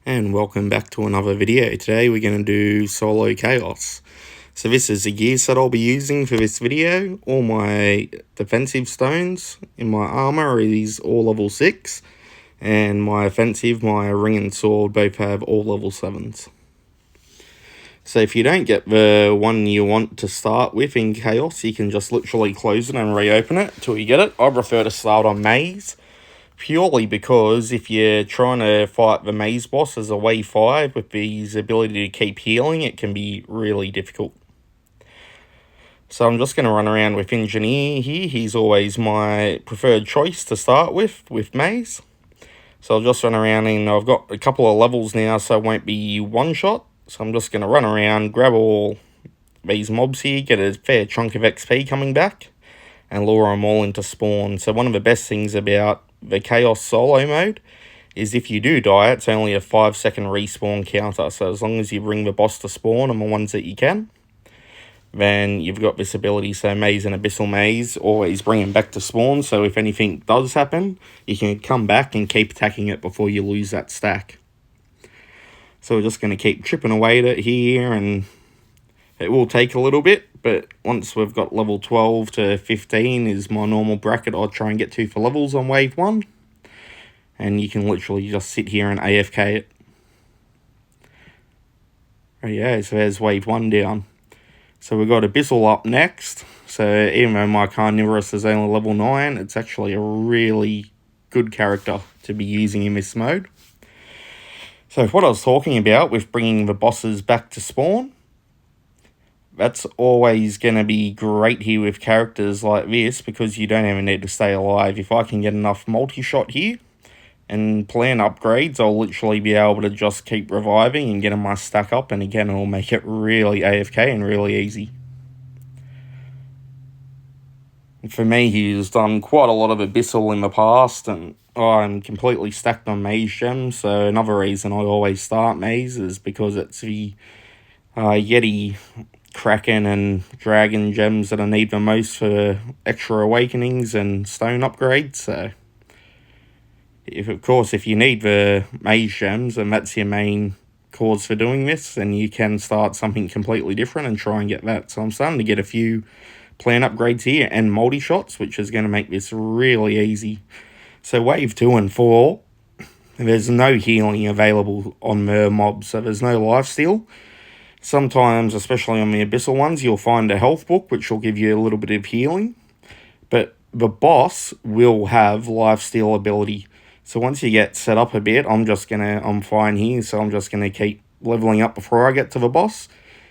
And welcome back to another video. Today we're going to do solo chaos. So this is the gear set I'll be using for this video. All my defensive stones in my armor is all level 6. And my offensive, my ring and sword both have all level 7s. So if you don't get the one you want to start with in chaos, you can just literally close it and reopen it until you get it. I prefer to start on maze. Purely because if you're trying to fight the maze boss as a wave 5 with his ability to keep healing, it can be really difficult. So I'm just going to run around with Engineer here. He's always my preferred choice to start with maze. So I'll just run around, and I've got a couple of levels now, so it won't be one shot. So I'm just going to run around, grab all these mobs here, get a fair chunk of XP coming back, and lure them all into spawn. So one of the best things about the Chaos solo mode is if you do die, it's only a 5-second respawn counter. So as long as you bring the boss to spawn and the ones that you can, then you've got this ability. So Maze and Abyssal Maze always bring him back to spawn. So if anything does happen, you can come back and keep attacking it before you lose that stack. So we're just going to keep chipping away at it here, and it will take a little bit, but once we've got level 12 to 15 is my normal bracket I'll try and get to for levels on wave 1. And you can literally just sit here and AFK it. There you go, so there's wave 1 down. So we've got Abyssal up next. So even though my Carnivorous is only level 9, it's actually a really good character to be using in this mode. So what I was talking about with bringing the bosses back to spawn, that's always going to be great here with characters like this, because you don't even need to stay alive. If I can get enough multi-shot here and plan upgrades, I'll literally be able to just keep reviving and getting my stack up, and again, it'll make it really AFK and really easy. For me, he's done quite a lot of Abyssal in the past, and I'm completely stacked on Maze Gems, so another reason I always start Maze is because it's the Yeti, Kraken and Dragon gems that I need the most for extra awakenings and stone upgrades. So if you need the Maze Gems and that's your main cause for doing this, then you can start something completely different and try and get that. So I'm starting to get a few plan upgrades here and multi-shots, which is going to make this really easy. So wave 2 and 4, there's no healing available on the mobs, so there's no lifesteal. Sometimes, especially on the Abyssal ones, you'll find a health book, which will give you a little bit of healing. But the boss will have lifesteal ability. So once you get set up a bit, I'm fine here, so I'm just going to keep leveling up before I get to the boss.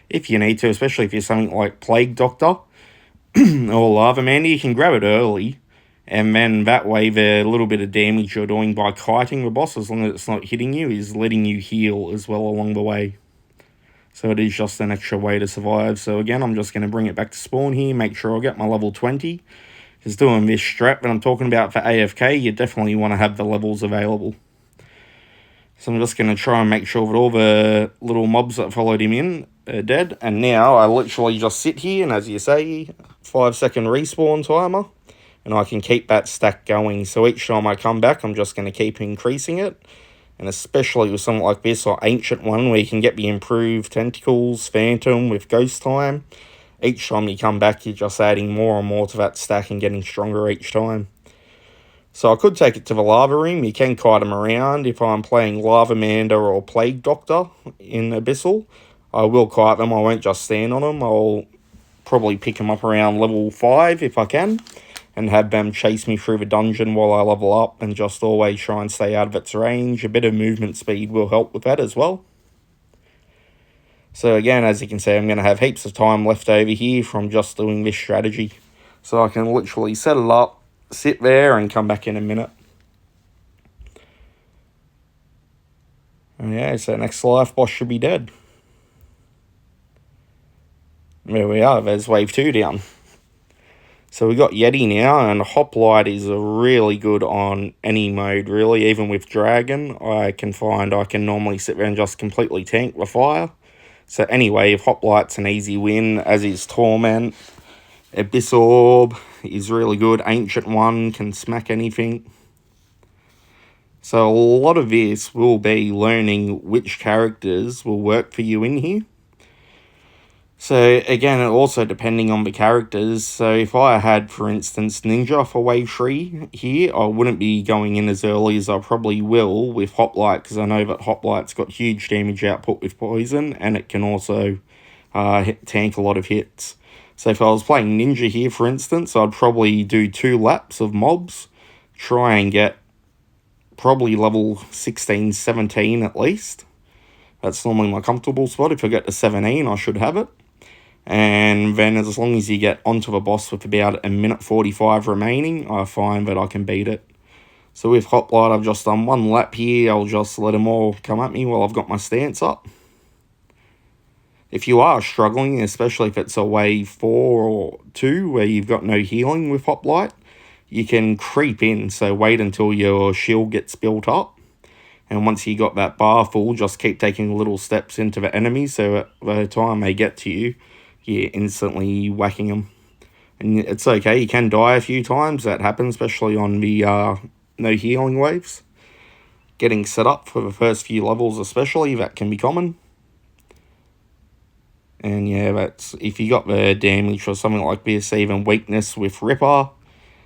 If you need to, especially if you're something like Plague Doctor or Lava Man, you can grab it early. And then that way, the little bit of damage you're doing by kiting the boss, as long as it's not hitting you, is letting you heal as well along the way. So it is just an extra way to survive. So again, I'm just going to bring it back to spawn here, make sure I get my level 20. Because doing this strat that I'm talking about for AFK, you definitely want to have the levels available. So I'm just going to try and make sure that all the little mobs that followed him in are dead. And now I literally just sit here, and as you say, 5-second respawn timer. And I can keep that stack going. So each time I come back, I'm just going to keep increasing it. And especially with something like this, or Ancient one, where you can get the improved Tentacles, Phantom with Ghost Time. Each time you come back, you're just adding more and more to that stack and getting stronger each time. So I could take it to the Lava Ring. You can kite them around. If I'm playing Lava Mander or Plague Doctor in Abyssal, I will kite them. I won't just stand on them. I'll probably pick them up around level 5 if I can, and have them chase me through the dungeon while I level up, and just always try and stay out of its range. A bit of movement speed will help with that as well. So again, as you can see, I'm going to have heaps of time left over here from just doing this strategy. So I can literally set it up, sit there, and come back in a minute. And yeah, so next life boss should be dead. There we are, there's wave 2 down. So we got Yeti now, and Hoplite is really good on any mode, really. Even with Dragon, I can normally sit there and just completely tank the fire. So anyway, if Hoplite's an easy win, as is Torment. Abyss Orb is really good. Ancient one can smack anything. So a lot of this will be learning which characters will work for you in here. So again, also depending on the characters. So if I had, for instance, Ninja for Wave 3 here, I wouldn't be going in as early as I probably will with Hoplite, because I know that Hoplite's got huge damage output with Poison, and it can also tank a lot of hits. So if I was playing Ninja here, for instance, I'd probably do 2 laps of mobs, try and get probably level 16, 17 at least. That's normally my comfortable spot. If I get to 17, I should have it. And then as long as you get onto the boss with about a minute 45 remaining, I find that I can beat it. So with Hoplite, I've just done 1 lap here. I'll just let them all come at me while I've got my stance up. If you are struggling, especially if it's a wave 4 or 2 where you've got no healing with Hoplite, you can creep in. So wait until your shield gets built up. And once you got that bar full, just keep taking little steps into the enemy, so at the time they get to you, you're instantly whacking them. And it's okay, you can die a few times, that happens, especially on the no healing waves. Getting set up for the first few levels especially, that can be common. And yeah, that's if you got the damage or something like this, even weakness with Ripper,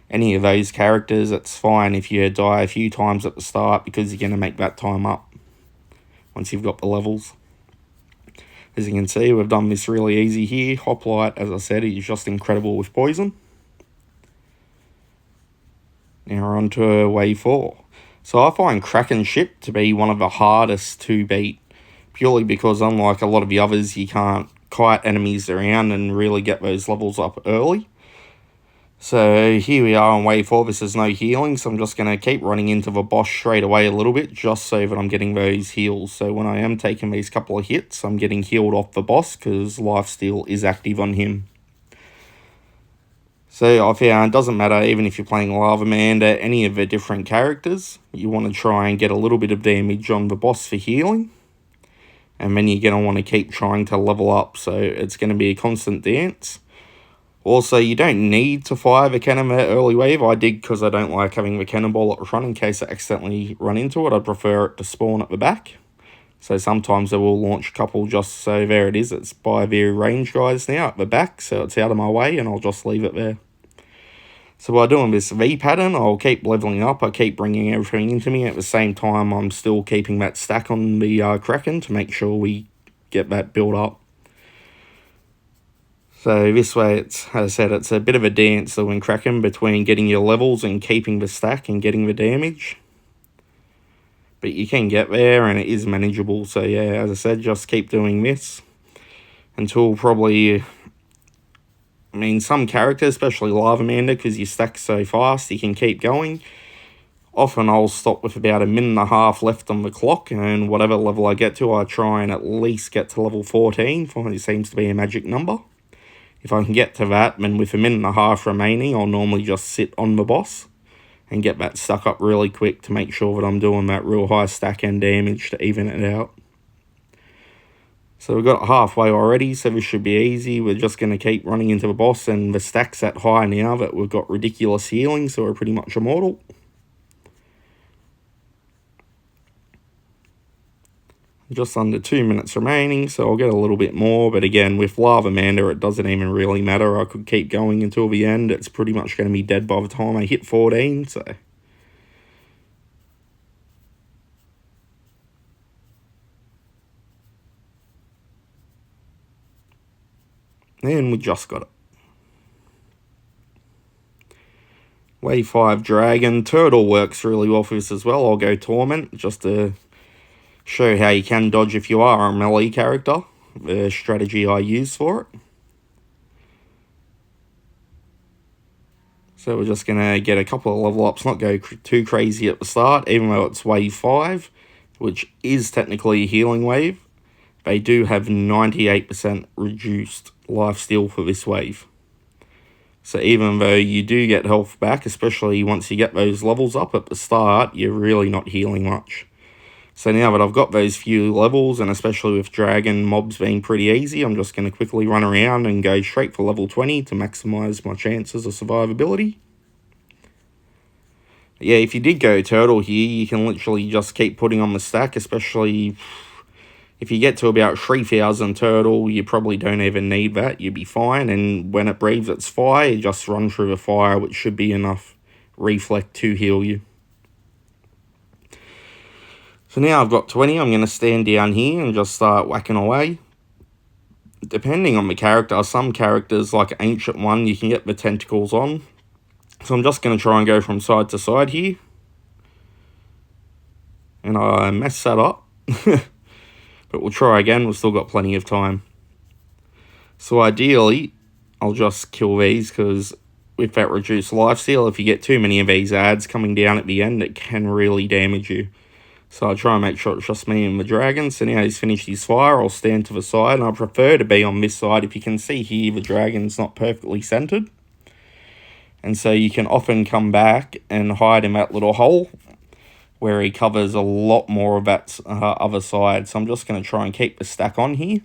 any of those characters, it's fine if you die a few times at the start, because you're going to make that time up once you've got the levels. As you can see, we've done this really easy here. Hoplite, as I said, is just incredible with Poison. Now we're on to wave 4. So I find Kraken Ship to be one of the hardest to beat, purely because unlike a lot of the others, you can't kite enemies around and really get those levels up early. So here we are on wave 4, this is no healing, so I'm just going to keep running into the boss straight away a little bit, just so that I'm getting those heals. So when I am taking these couple of hits, I'm getting healed off the boss, because lifesteal is active on him. So I found it doesn't matter, even if you're playing Lava Man or any of the different characters, you want to try and get a little bit of damage on the boss for healing. And then you're going to want to keep trying to level up, so it's going to be a constant dance. Also, you don't need to fire the cannon at early wave. I did, because I don't like having the cannonball at the front in case I accidentally run into it. I prefer it to spawn at the back. So sometimes I will launch a couple just so there it is. It's by the range guys now at the back, so it's out of my way, and I'll just leave it there. So by doing this V pattern, I'll keep leveling up. I keep bringing everything into me. At the same time, I'm still keeping that stack on the Kraken to make sure we get that built up. So this way, it's, as I said, it's a bit of a dance though in Kraken between getting your levels and keeping the stack and getting the damage. But you can get there and it is manageable. So yeah, as I said, just keep doing this until probably, I mean, some characters, especially Lava Mander, because you stack so fast, you can keep going. Often I'll stop with about a minute and a half left on the clock, and whatever level I get to, I try and at least get to level 14, for it seems to be a magic number. If I can get to that, then with a minute and a half remaining, I'll normally just sit on the boss and get that stuck up really quick to make sure that I'm doing that real high stack and damage to even it out. So we've got halfway already, so this should be easy. We're just going to keep running into the boss, and the stack's that high now that we've got ridiculous healing, so we're pretty much immortal. Just under 2 minutes remaining, so I'll get a little bit more. But again, with Lava Mander, it doesn't even really matter. I could keep going until the end. It's pretty much going to be dead by the time I hit 14, so. And we just got it. Wave 5 Dragon. Turtle works really well for this as well. I'll go Torment, just to show how you can dodge if you are a melee character, the strategy I use for it. So we're just going to get a couple of level ups, not go too crazy at the start, even though it's wave 5, which is technically a healing wave. They do have 98% reduced lifesteal for this wave. So even though you do get health back, especially once you get those levels up at the start, you're really not healing much. So now that I've got those few levels, and especially with Dragon mobs being pretty easy, I'm just going to quickly run around and go straight for level 20 to maximise my chances of survivability. Yeah, if you did go turtle here, you can literally just keep putting on the stack, especially if you get to about 3,000 turtle, you probably don't even need that. You'll be fine, and when it breathes its fire, you just run through the fire, which should be enough reflect to heal you. So now I've got 20, I'm going to stand down here and just start whacking away. Depending on the character, some characters, like Ancient One, you can get the tentacles on. So I'm just going to try and go from side to side here. And I messed that up. But we'll try again, we've still got plenty of time. So ideally, I'll just kill these, because with that reduced lifesteal, if you get too many of these ads coming down at the end, it can really damage you. So I'll try and make sure it's just me and the dragon. So now he's finished his fire, I'll stand to the side, and I prefer to be on this side. If you can see here, the dragon's not perfectly centered. And so you can often come back and hide in that little hole where he covers a lot more of that other side. So I'm just going to try and keep the stack on here.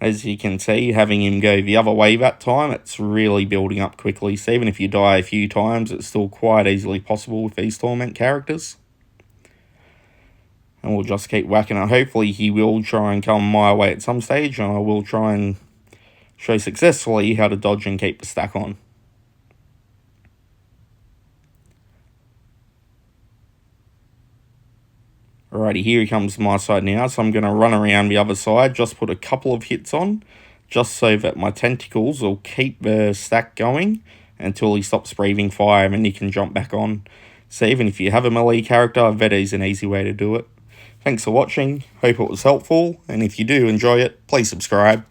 As you can see, having him go the other way that time, it's really building up quickly. So even if you die a few times, it's still quite easily possible with these Torment characters. And we'll just keep whacking it. Hopefully he will try and come my way at some stage, and I will try and show successfully how to dodge and keep the stack on. Alrighty, here he comes to my side now, so I'm going to run around the other side, just put a couple of hits on, just so that my tentacles will keep the stack going until he stops breathing fire, and then he can jump back on. So even if you have a melee character, that is an easy way to do it. Thanks for watching, hope it was helpful, and if you do enjoy it, please subscribe.